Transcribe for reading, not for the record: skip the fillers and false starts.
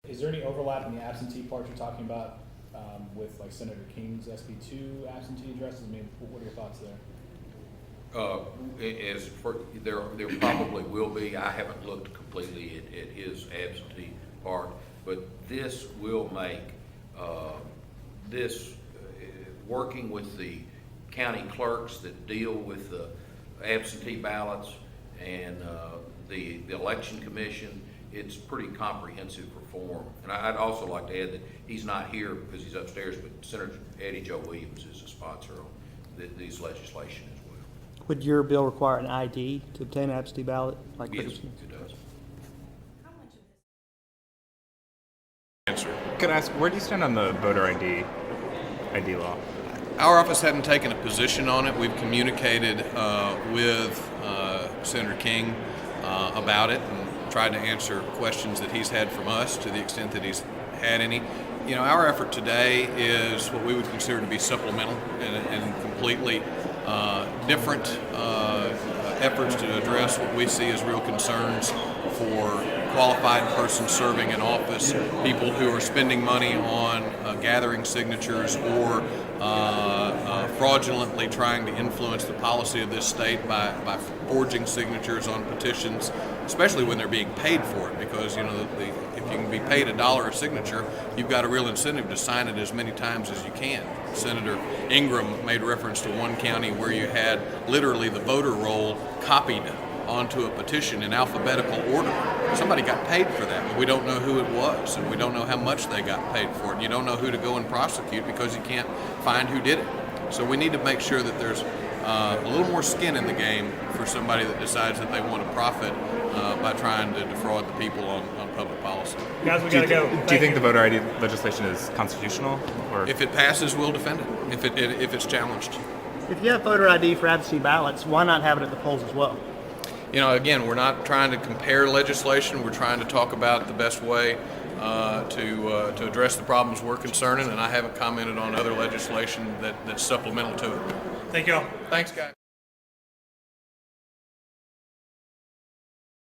Is there any overlap in the absentee part you're talking about with like Senator King's SB2 absentee addresses? I mean, what are your thoughts there? There probably will be. I haven't looked completely at his absentee part, but this will make working with the county clerks that deal with the absentee ballots and the election commission. It's pretty comprehensive reform. And I'd also like to add that he's not here because he's upstairs, but Senator Eddie Joe Williams is a sponsor on this legislation as well. Would your bill require an ID to obtain an absentee ballot? Like Yes, it does. Answer. Could I ask, where do you stand on the voter ID law? Our office hadn't taken a position on it. We've communicated with Senator King about it and tried to answer questions that he's had from us to the extent that he's had any. You know, our effort today is what we would consider to be supplemental and completely different efforts to address what we see as real concerns for qualified persons serving in office, people who are spending money on gathering signatures or fraudulently trying to influence the policy of this state by forging signatures on petitions, especially when they're being paid for it, because you know if you can be paid $1 a signature, you've got a real incentive to sign it as many times as you can. Senator Ingram made reference to one county where you had literally the voter roll copied onto a petition in alphabetical order. Somebody got paid for that, but we don't know who it was, and we don't know how much they got paid for it, and you don't know who to go and prosecute because you can't find who did it. So we need to make sure that there's a little more skin in the game for somebody that decides that they want to profit by trying to defraud the people on public policy. Guys, we gotta go. Do you think the voter ID legislation is constitutional? Or If it passes, we'll defend it. If it's challenged. If you have voter ID for absentee ballots, why not have it at the polls as well? You know, again, we're not trying to compare legislation. We're trying to talk about the best way to address the problems we're concerning, and I haven't commented on other legislation that's supplemental to it. Thank you all. Thanks, guys.